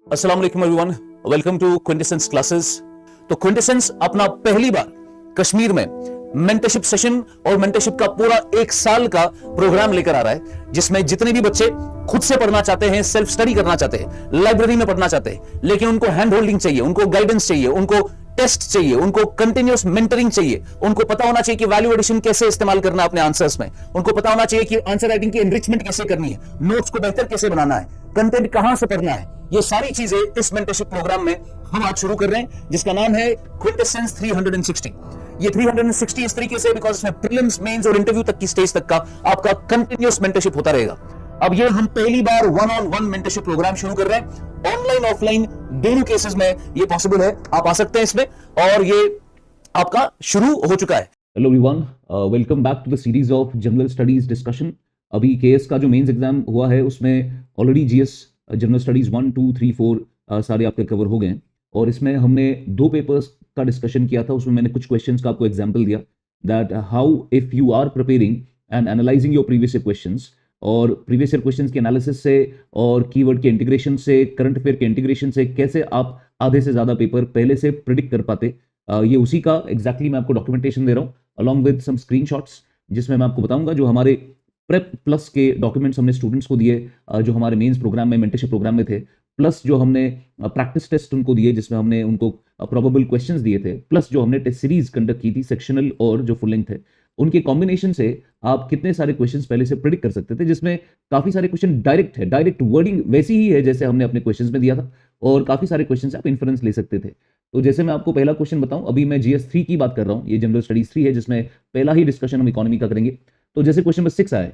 अस्सलाम वालेकुम everyone, welcome to क्विंटेसेंस classes. तो क्विंटेसेंस अपना पहली बार कश्मीर में मेंटरशिप सेशन और मेंटरशिप का पूरा एक साल का प्रोग्राम लेकर आ रहा है, जिसमें जितने भी बच्चे खुद से पढ़ना चाहते हैं, सेल्फ स्टडी करना चाहते हैं, लाइब्रेरी में पढ़ना चाहते हैं, लेकिन उनको हैंड होल्डिंग चाहिए, उनको गाइडेंस चाहिए, उनको टेस्ट चाहिए, उनको कंटिन्यूस मेंटरिंग चाहिए, उनको पता होना चाहिए कि वैल्यू एडिशन कैसे इस्तेमाल करना है अपने आंसर्स में, उनको पता होना चाहिए कि आंसर राइटिंग की एनरिचमेंट कैसे करनी है, नोट्स को बेहतर कैसे बनाना है, कंटेंट कहां से पढ़ना है। ये सारी चीजें इस मेंटरशिप प्रोग्राम में हम आज शुरू कर रहे हैं, जिसका नाम है क्विंटेसेंस 360। ये 360 इस तरीके से बिकॉज इसमें प्रीलिम्स, मेंस और इंटरव्यू तक की स्टेज तक का आपका कंटिन्यूस मेंटरशिप होता रहेगा। अब ये हम पहली बार one on one mentorship programme शुरू कर रहे हैं। ऑनलाइन ऑफलाइन दोनों केसेस में ये पॉसिबल है, आप आ सकते हैं इसमें, और ये आपका शुरू हो चुका है। Hello everyone, welcome back to the series of general studies discussion. अभी केएस का जो मेंस एग्जाम हुआ है उसमें ऑलरेडी जीएस जनरल स्टडीज 1, 2, 3, 4 सारे आपके कवर हो गए हैं, और इसमें हमने 2 पेपर्स का डिस्कशन किया था। उसमें मैंने कुछ क्वेश्चंस का आपको एग्जांपल दिया that how if you are preparing and analysing your previous year questions, और प्रीवियस ईयर क्वेश्चंस के एनालिसिस से और कीवर्ड के इंटीग्रेशन से, करंट अफेयर के इंटीग्रेशन से कैसे आप आधे से ज्यादा पेपर पहले से प्रिडिक्ट कर पाते। ये उसी का एग्जैक्टली मैं आपको डॉक्यूमेंटेशन दे रहा हूँ अलॉन्ग विद सम स्क्रीनशॉट्स, जिसमें मैं आपको बताऊंगा जो हमारे प्रेप प्लस के डॉक्यूमेंट्स हमने स्टूडेंट्स को दिए जो हमारे मेंस प्रोग्राम में, मेंटरशिप प्रोग्राम में थे, प्लस जो हमने प्रैक्टिस टेस्ट उनको दिए जिसमें हमने उनको प्रोबेबल क्वेश्चंस दिए थे, प्लस जो हमने टेस्ट सीरीज कंडक्ट की थी सेक्शनल और जो फुल लेंथ थे, उनके कॉम्बिनेशन से आप कितने सारे क्वेश्चंस पहले से प्रिडिक्ट कर सकते थे, जिसमें काफी सारे क्वेश्चन डायरेक्ट है, डायरेक्ट वर्डिंग वैसी ही है जैसे हमने अपने क्वेश्चंस में दिया था, और काफी सारे क्वेश्चन से आप इन्फ्रेंस ले सकते थे। तो जैसे मैं आपको पहला क्वेश्चन बताऊं, अभी मैं जीएस 3 की बात कर रहा हूं, ये जनरल स्टडीज 3 है जिसमें पहला ही डिस्कशन हम इकोनॉमी का करेंगे। तो जैसे क्वेश्चन नंबर 6 आया,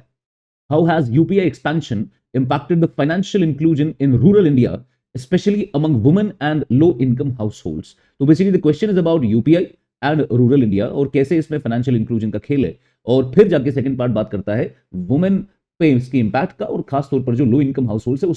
how has UPI expansion impacted the financial inclusion in rural India, especially among women and low income households? तो basically the question is about UPI and rural India और कैसे इसमें फाइनेंशियल इंक्लूजन का खेल है, और फिर जाके सेकंड पार्ट बात करता है वुमेन पे इसके इंपैक्ट का, और खास तौर पर जो लो इनकम हाउस होल्ड है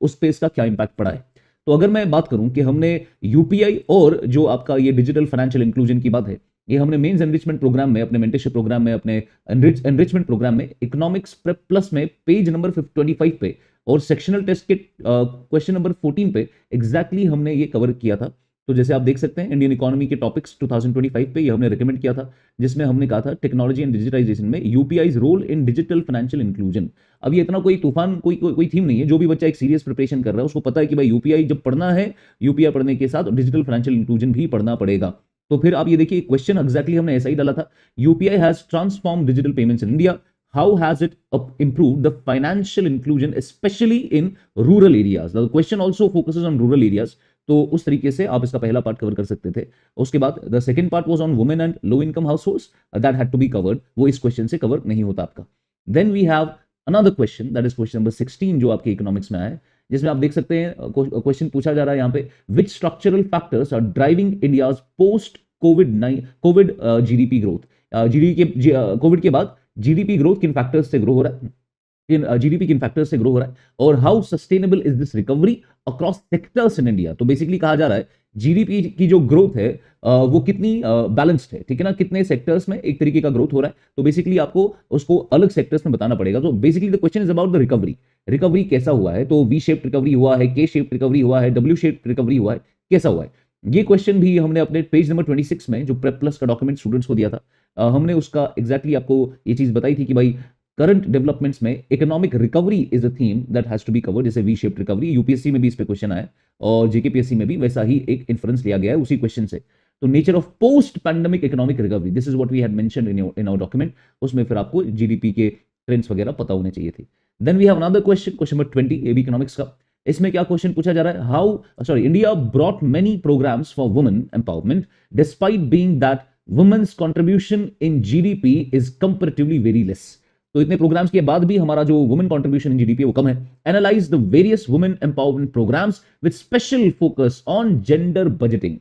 उस पे इसका क्या इंपैक्ट पड़ा है। तो अगर मैं बात करूं कि हमने यूपीआई और जो आपका ये डिजिटल फाइनेंशियल इंक्लूजन की बात है, ये हमने मेंस एनरिचमेंट प्रोग्राम में, अपने मेंटरशिप प्रोग्राम में, अपने एनरिचमेंट प्रोग्राम में इकोनॉमिक्स प्रेप प्लस में पेज नंबर 25 पे और सेक्शनल टेस्ट के क्वेश्चन नंबर 14 पे एग्जैक्टली हमने ये कवर किया था। तो जैसे आप देख सकते हैं इंडियन इकोनॉमी के टॉपिक्स 2025 पे ये हमने रिकमेंड किया था, जिसमें हमने कहा था टेक्नोलॉजी एंड डिजिटाइजेशन में UPI's role in digital financial inclusion. अब ये इतना कोई तूफान कोई थीम नहीं है, जो भी बच्चा एक सीरियस प्रिपरेशन कर रहा है उसको पता है कि भाई यूपीआई जब पढ़ना है, यूपीआई पढ़ने के साथ डिजिटल फाइनेंशियल इंक्लूजन भी पढ़ना पड़ेगा। तो फिर आप ये देखिए क्वेश्चन एग्जैक्टली हमने ऐसा ही डाला था, UPI has transform digital payments in India, how has it improved the financial inclusion especially in rural areas? The question also focuses on rural areas. तो उस तरीके से आप इसका पहला पार्ट कवर कर सकते थे। उसके बाद the second part was on women and low income households, that had to be covered, वो इस क्वेश्चन से कवर नहीं होता आपका। Then we have another question, that is question number 16 जो आपके इकोनॉमिक्स में आया है, जिसमें आप देख सकते हैं क्वेश्चन पूछा जा रहा है यहाँ पे, which structural factors are driving India's post COVID GDP growth. COVID के बाद जीडीपी ग्रोथ किन फैक्टर्स से ग्रो हो रहा है, जीडीपी किन फैक्टर्स से ग्रो हो रहा है, और how sustainable is this recovery across sectors in India. तो बेसिकली कहा जा रहा है जीडीपी की जो ग्रोथ है वो कितनी बैलेंस्ड है, ठीक है ना, कितने सेक्टर्स में एक तरीके का ग्रोथ हो रहा है। तो बेसिकली आपको उसको अलग सेक्टर्स में बताना पड़ेगा। तो basically the question is about the recovery कैसा हुआ है, तो वी शेप्ड रिकवरी हुआ है, के शेप्ड रिकवरी हुआ है, डब्ल्यू शेप्ड रिकवरी हुआ है, कैसा हुआ है। ये क्वेश्चन भी हमने अपने पेज नंबर 26 में जो प्रेप प्लस का डॉक्यूमेंट स्टूडेंट्स को दिया था, हमने उसका एग्जैक्टली आपको ये चीज बताई थी कि भाई करंट डेवलपमेंट्स में economic recovery is a theme that has to be covered, जैसे वी शेप्ड रिकवरी, यूपीएससी में भी इस पे क्वेश्चन आया और जेकेपीएससी में भी वैसा ही एक इन्फ्रेंस लिया गया है उसी क्वेश्चन से। तो nature of post pandemic economic recovery, this is what we had mentioned in our document, उसमें फिर आपको जीडीपी के ट्रेंड्स वगैरह पता होने चाहिए थे। Then we have another question, question number 20, ये भी इकोनॉमिक्स का। इसमें क्या क्वेश्चन पूछा जा रहा है, India brought many programmes for women empowerment despite being that women's contribution in GDP is comparatively very less. तो इतने प्रोग्राम्स के बाद भी हमारा जो वुमेन कंट्रीब्यूशन इन जीडीपी वो कम है। Analyse the various women empowerment programmes with special focus on gender budgeting.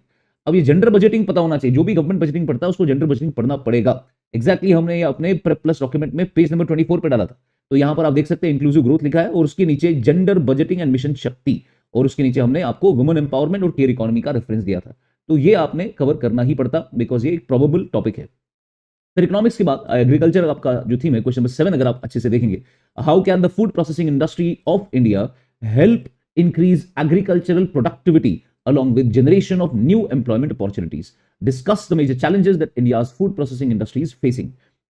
अब ये जेंडर बजटिंग पता होना चाहिए, जो भी गवर्नमेंट बजटिंग पढ़ता है उसको जेंडर बजटिंग पढ़ना पड़ेगा। एग्जैक्टली हमने ये अपने प्रेप प्लस डॉक्यूमेंट में पेज नंबर 24 पे डाला था। तो यहां पर आप देख सकते हैं इंक्लूसिव ग्रोथ लिखा है और उसके नीचे जेंडर बजटिंग एंड मिशन शक्ति, और उसके नीचे हमने आपको वुमेन एम्पावरमेंट और केयर इकोनॉमी का रेफरेंस दिया था। तो ये आपने कवर करना ही पड़ता बिकॉज ये एक प्रोबेबल टॉपिक है। फिर इकोनॉमिक्स के बाद एग्रीकल्चर आपका जो थीम है, क्वेश्चन नंबर 7 अगर आप अच्छे से देखेंगे, how can the food processing industry of India help increase agricultural productivity along with generation of new employment opportunities. Discuss the major challenges that India's food processing industry is facing.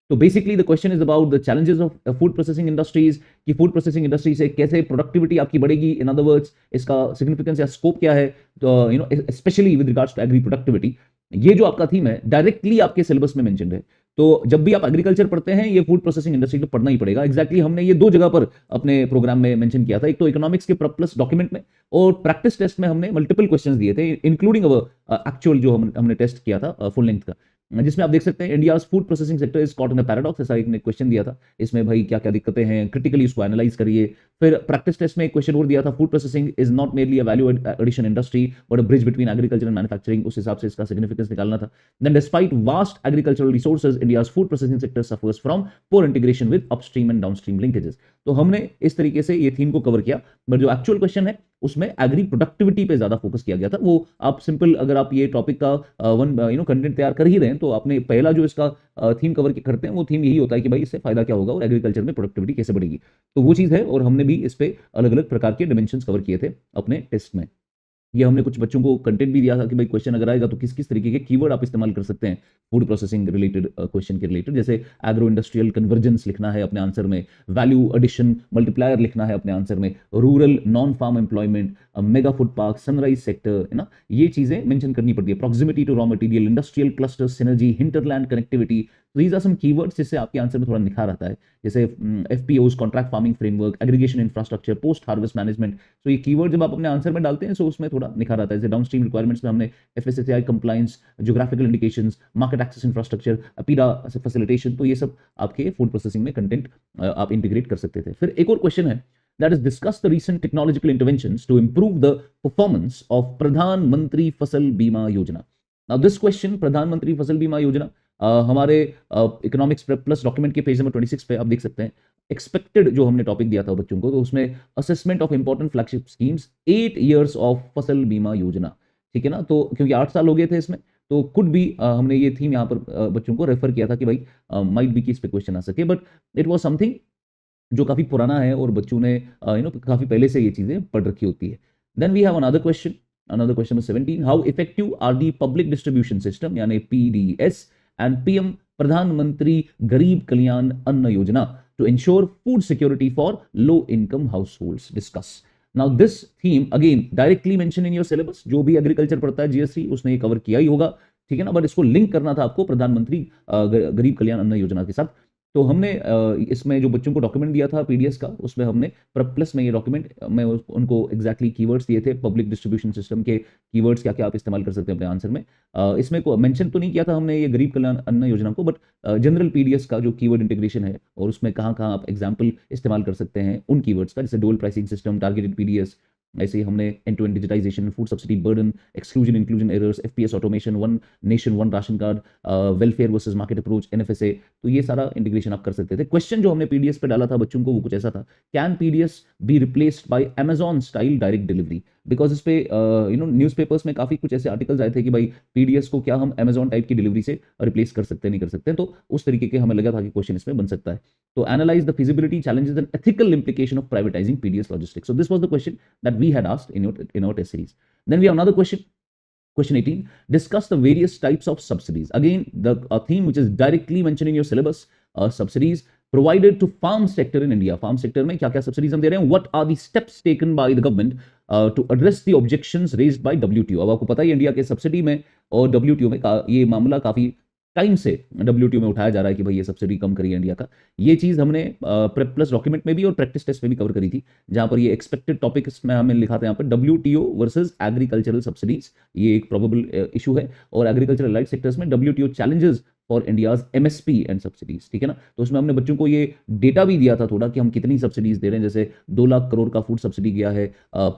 तो basically the question is about the challenges of food processing industries कि food processing industry से कैसे productivity आपकी बढ़ेगी, in other words इसका significance या scope क्या है, तो specially with regards to agri productivity. ये जो आपका थीम है डायरेक्टली आपके सिलेबस में मेंशन्ड है, तो जब भी आप एग्रीकल्चर पढ़ते हैं ये फूड प्रोसेसिंग इंडस्ट्री तो पढ़ना ही पड़ेगा। एग्जैक्टली हमने ये दो जगह पर अपने प्रोग्राम में मेंशन किया था, एक तो इकोनॉमिक्स के प्लस डॉक्यूमेंट में, और प्रैक्टिस टेस्ट में हमने मल्टीपल क्वेश्चंस दिए थे इंक्लूडिंग अवर एक्चुअल जो हमने टेस्ट किया था फुल लेंथ का, जिसमें आप देख सकते हैं India's food processing sector is caught in a paradox, ऐसा एक ने क्वेश्चन दिया था। इसमें भाई क्या क्या दिक्कतें हैं, क्रिटिकली उसको एनालाइज करिए। फिर प्रैक्टिस टेस्ट में एक क्वेश्चन और दिया था, food processing is not merely a value addition industry but a bridge between agriculture and manufacturing, उस हिसाब से इसका सिग्निफिकेंस निकालना था। Then despite vast agricultural resources India's food processing sector suffers from poor integration with upstream and downstream linkages. तो हमने इस तरीके से ये थीम को कवर किया, बट जो एक्चुअल क्वेश्चन है उसमें एग्री प्रोडक्टिविटी पे ज्यादा फोकस किया गया था। वो आप सिंपल अगर आप ये टॉपिक का कंटेंट तैयार कर ही रहे हैं तो आपने पहला जो इसका थीम कवर करते हैं वो थीम यही होता है कि भाई इससे फायदा क्या होगा और एग्रीकल्चर में प्रोडक्टिविटी कैसे बढ़ेगी, तो वो चीज है। और हमने भी इस पे अलग अलग प्रकार के डिमेंशंस कवर किए थे अपने टेस्ट में। ये हमने कुछ बच्चों को कंटेंट भी दिया था कि भाई क्वेश्चन अगर आएगा तो किस किस तरीके के कीवर्ड आप इस्तेमाल कर सकते हैं फूड प्रोसेसिंग रिलेटेड क्वेश्चन के रिलेटेड, जैसे एग्रो इंडस्ट्रियल कन्वर्जेंस लिखना है अपने आंसर में, वैल्यू एडिशन मल्टीप्लायर लिखना है अपने आंसर में, rural non farm employment, mega food park, sunrise sector, है ना, ये चीजें मेंशन करनी पड़ती है। Proximity to raw material, industrial cluster synergy, hinterland connectivity, तो these are some keywords जिससे आपके आंसर में थोड़ा निखार आता है, जैसे FPOs, contract farming framework, aggregation infrastructure, post harvest management. तो ये कीवर्ड जब आप अपने आंसर में डालते हैं तो उसमें थोड़ा निखार आता है। जैसे डाउनस्ट्रीम रिक्वायरमेंट्स में हमने FSSAI compliance, geographical indications, market access infrastructure, APEDA facilitation, तो ये सब आपके फूड प्रोसेसिंग में कंटेंट आप इंटीग्रेट कर सकते थे। फिर एक और क्वेश्चन है, that is discuss the recent technological interventions to improve the performance of Pradhan Mantri Fasal Bima Yojana. Now this question, Pradhan Mantri Fasal Bima Yojana, हमारे इकोनॉमिक्स प्लस डॉक्यूमेंट के पेज नंबर 26 पे आप देख सकते हैं। Expected जो हमने topic दिया था बच्चों को, तो उसमें assessment of important flagship schemes 8 years of फसल बीमा योजना, ठीक है ना, तो क्योंकि 8 साल हो गए थे इसमें, तो कुड भी हमने ये थीम यहाँ पर बच्चों को रेफर किया था कि भाई माइट बी कि इस पे क्वेश्चन आ सके, बट इट वॉज समथिंग जो काफी पुराना है और बच्चों ने काफी पहले से ये चीजें पढ़ रखी होती है। Then we have another question number 17, how effective are the public distribution system यानी PDS and PM Pradhanmantri Garib Kalyan Anna Yojana to ensure food security for low income households, discuss. Now this theme again directly mention in your syllabus, जो भी agriculture पढ़ता है GS3 उसने ये cover किया ही होगा, ठीक है ना, बट इसको लिंक करना था आपको प्रधानमंत्री गरीब कल्याण अन्न योजना के साथ। तो हमने इसमें जो बच्चों को डॉक्यूमेंट दिया था PDS का, उसमें हमने प्लस में ये डॉक्यूमेंट में उनको एग्जैक्टली कीवर्ड्स दिए थे, पब्लिक डिस्ट्रीब्यूशन सिस्टम के कीवर्ड्स क्या क्या आप इस्तेमाल कर सकते हैं अपने आंसर में। इसमें को मेंशन तो नहीं किया था हमने ये गरीब कल्याण अन्न योजना को, बट जनरल PDS का जो कीवर्ड इंटीग्रेशन है और उसमें कहाँ कहाँ आप एग्जाम्पल इस्तेमाल कर सकते हैं उन कीवर्ड्स का, जैसे dual pricing system, targeted PDS, ऐसे ही हमने end to end digitisation, food subsidy burden, exclusion inclusion errors, FPS automation, one nation one ration card, welfare versus market approach, NFSA, तो ये सारा इंटीग्रेशन आप कर सकते थे। क्वेश्चन जो हमने PDS पे डाला था बच्चों को वो कुछ ऐसा था, can PDS be replaced by Amazon style direct delivery, because इस पे न्यूज़पेपर्स में काफी कुछ ऐसे आर्टिकल्स आए थे कि भाई PDS को क्या हम Amazon टाइप की डिलीवरी से रिप्लेस कर सकते हैं, नहीं कर सकते, तो उस तरीके के हमें लगा था कि क्वेश्चन इसमें बन सकता है। तो analyse the feasibility, challenges and ethical implication of privatizing PDS logistics. So this was the question that we had asked in our test series. Then we have another question. Question 18, discuss the various types of subsidies. Again, the theme which is directly mentioned in your syllabus, subsidies provided to farm sector in India. Farm sector में क्या क्या subsidies हम दे रहे हैं? What are the steps taken by the government to address the objections raised by WTO? अब आपको पता है इंडिया के सब्सिडी में और WTO में ये मामला काफी टाइम से WTO में उठाया जा रहा है कि भाई ये सब्सिडी कम करिए इंडिया का। ये चीज हमने प्रेप प्लस डॉक्यूमेंट में भी और प्रैक्टिस टेस्ट में भी कवर करी थी, जहां पर ये एक्सपेक्टेड टॉपिक में हमें लिखा था यहाँ पर WTO वर्सेस एग्रीकल्चरल सब्सिडीज, ये एक प्रोबेबल इशू है, और एग्रीकल्चरल लाइट सेक्टर्स में WTO challenges for India's MSP and subsidies, ठीक है ना। तो उसमें हमने बच्चों को ये डेटा भी दिया था थोड़ा कि हम कितनी सब्सिडीज दे रहे हैं, जैसे 2 लाख करोड़ का फूड सब्सिडी गया है,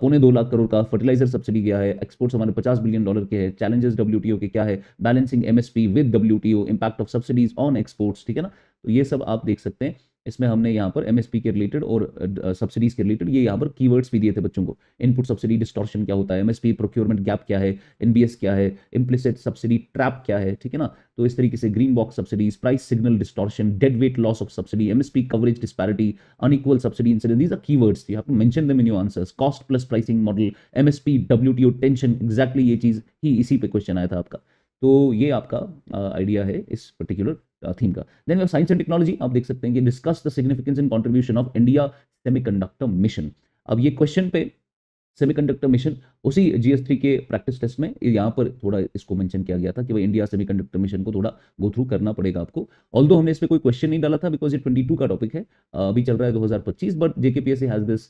2.25 लाख करोड़ का फर्टिलाइजर सब्सिडी गया है, एक्सपोर्ट्स हमारे $50 बिलियन के हैं, चैलेंजेस WTO के क्या है, balancing MSP with WTO, impact of subsidies on exports, ठीक है ना। तो ये सब आप देख सकते हैं इसमें हमने यहाँ पर एमएसपी के रिलेटेड और सब्सिडीज के रिलेटेड ये यहाँ पर कीवर्ड्स भी दिए थे बच्चों को। इनपुट सब्सिडी डिस्टॉर्शन क्या होता है, एमएसपी प्रोक्योरमेंट गैप क्या है, एनबीएस क्या है, इम्प्लिसिट सब्सिडी ट्रैप क्या है, ठीक है ना। तो इस तरीके से green box subsidies, price signal distortion, dead weight loss of subsidy, MSP coverage disparity, unequal subsidy incident, these are keywords, you have to mention them in your answers. Cost plus pricing model, MSP, WTO, tension, exactly ये चीज ही इसी पे question आया था आपका। तो ये आपका आइडिया है इस पर्टिकुलर थीम का। Then we have science and technology, आप देख सकते हैं कि discuss the significance and contribution of India semiconductor mission. अब ये क्वेश्चन पे सेमीकंडक्टर मिशन उसी GS3 के प्रैक्टिस टेस्ट में यहाँ पर थोड़ा इसको मेंशन किया गया था कि भाई इंडिया सेमीकंडक्टर मिशन को थोड़ा गो थ्रू करना पड़ेगा आपको। ऑल्दो हमने इस पे कोई क्वेश्चन नहीं डाला था बिकॉज ये 22 का टॉपिक है, अभी चल रहा है 2025, but JKPSC has this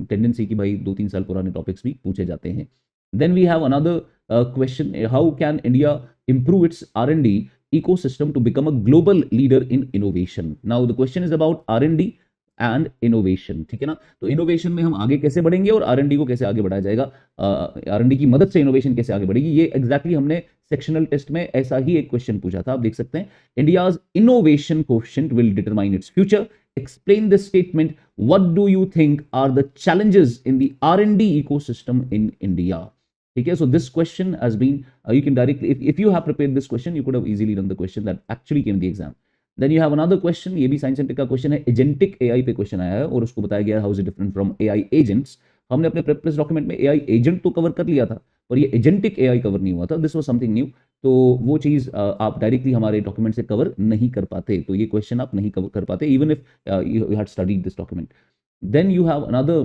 tendency कि भाई 2-3 साल पुराने टॉपिक्स भी पूछे जाते हैं। Then we have another question: how can India improve its R&D ecosystem to become a global leader in innovation? Now the question is about R&D and innovation, ठीक है ना। तो इनोवेशन में हम आगे कैसे बढ़ेंगे और R&D को कैसे आगे बढ़ाया जाएगा, R&D की मदद से इनोवेशन कैसे आगे बढ़ेगी, ये एग्जैक्टली हमने सेक्शनल टेस्ट में ऐसा ही एक क्वेश्चन पूछा था। आप देख सकते हैं, India's innovation coefficient will determine its future, explain this statement, what do you think are the challenges in the R&D ecosystem in India? ठीक है, so this question has been you can directly, if you have prepared this question, you could have easily done the question that actually came in the exam. Then you have another question, ये भी science and take का question है, agentic AI पे question आया है और उसको बताया गया how is it different from AI agents. हमने अपने प्रेप प्लस डॉक्यूमेंट में AI एजेंट तो कवर कर लिया था, पर ये एजेंटिक AI कवर नहीं हुआ था, दिस वाज समथिंग न्यू। तो वो चीज आप डायरेक्टली हमारे डॉक्यूमेंट से कवर नहीं कर पाते, तो ये क्वेश्चन आप नहीं कवर कर पाते even if you had studied this document. Then you have another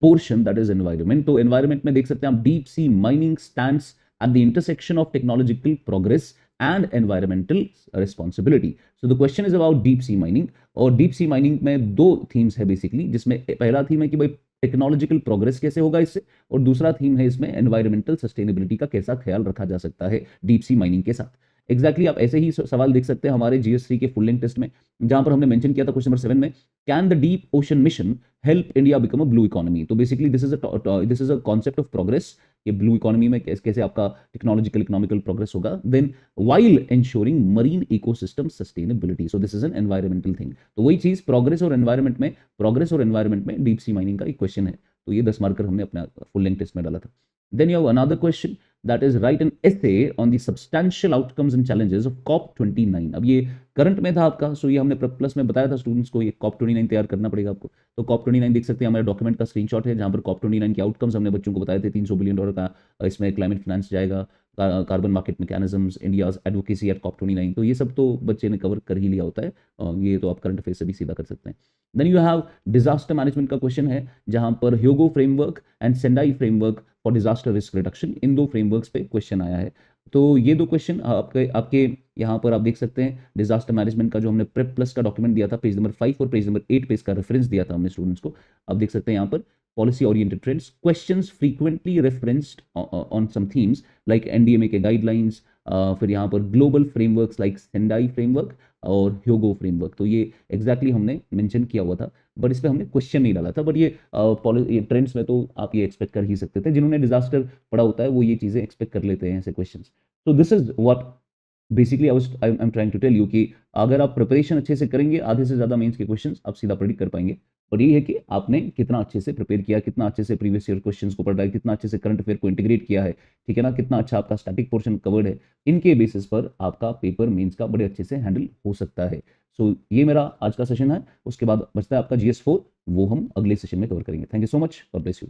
portion that is environment. तो एनवायरमेंट में देख सकते हैं आप, deep sea mining stands at the intersection of technological progress and environmental responsibility. So the question is about deep sea mining, और deep sea mining में दो themes है बेसिकली, जिसमें पहला थीम है कि भाई टेक्नोलॉजिकल प्रोग्रेस कैसे होगा इससे, और दूसरा थीम है इसमें एनवायरमेंटल सस्टेनेबिलिटी का कैसा ख्याल रखा जा सकता है डीप सी माइनिंग के साथ। एग्जैक्टली आप ऐसे ही सवाल देख सकते हैं हमारे GS3 के फुल लेंथ टेस्ट में, जहां पर हमने मेंशन किया था क्वेश्चन नंबर 7 में, can the deep ocean mission help India become a blue economy. तो basically this is a concept of progress, ये ब्लू इकोनॉमी में कैसे आपका टेक्नोलॉजिकल इकोनॉमिकल प्रोग्रेस होगा, then while ensuring marine ecosystem sustainability. So this is an environmental thing. तो वही चीज progress और एनवायरमेंट में डीप सी माइनिंग का एक क्वेश्चन है, तो ये 10 मार्कर हमने अपना फुल लेंथ टेस्ट में डाला था। Then you have another question that is write an essay on the substantial outcomes and challenges of COP29। अब ये करंट में था आपका, सो ये हमने प्लस में बताया था स्टूडेंट्स को, ये COP29 तैयार करना पड़ेगा आपको। तो COP29 देख सकते हैं हमारे डॉक्यूमेंट का स्क्रीनशॉट है, जहां पर COP29 के आउटकम्स हमने बच्चों को बताए थे। $300 बिलियन का इसमें क्लाइमेट फाइनेंस जाएगा, carbon market mechanisms, India's advocacy at COP29, तो ये सब तो बच्चे ने कवर कर ही लिया होता है, ये तो आप करंट अफेयर से भी सीधा कर सकते हैं। Then you have disaster management का क्वेश्चन है, जहां पर Hyogo framework and Sendai framework for disaster risk reduction, इन दो फ्रेमवर्क्स पे क्वेश्चन आया है। तो ये दो क्वेश्चन आपके यहाँ पर आप देख सकते हैं, डिजास्टर मैनेजमेंट का जो हमने प्रेप प्लस का डॉक्यूमेंट दिया था, पेज नंबर 5 और पेज नंबर 8 पे इसका रेफरेंस दिया था हमने स्टूडेंट्स को। आप देख सकते हैं यहाँ पर policy oriented trends, questions frequently referenced on some themes like NDMA के गाइडलाइंस, फिर यहाँ पर global frameworks like Sendai framework और ह्योगो फ्रेमवर्क। तो ये एग्जैक्टली हमने मेंशन किया हुआ था, बट इस पर हमने क्वेश्चन नहीं डाला था, बट ये ट्रेंड्स में तो आप ये एक्सपेक्ट कर ही सकते थे, जिन्होंने डिजास्टर पढ़ा होता है वो ये चीज़ें एक्सपेक्ट कर लेते हैं ऐसे क्वेश्चन। तो this is what basically I am trying to tell you कि अगर आप प्रिपरेशन अच्छे से करेंगे, आधे से ज़्यादा मेंस के क्वेश्चंस आप सीधा प्रेडिक्ट कर पाएंगे। और ये है कि आपने कितना अच्छे से प्रिपेयर किया, कितना अच्छे से प्रीवियस ईयर क्वेश्चंस को पढ़ा है, कितना अच्छे से करंट अफेयर को इंटीग्रेट किया है, ठीक है ना, कितना अच्छा आपका स्टैटिक पोर्शन कवर्ड है। इनके बेसिस पर आपका पेपर मेंस का बड़े अच्छे से हैंडल हो सकता है। सो ये मेरा आज का सेशन है, उसके बाद बचता है आपका GS4, वो हम अगले सेशन में कवर करेंगे। Thank you so much, God bless you.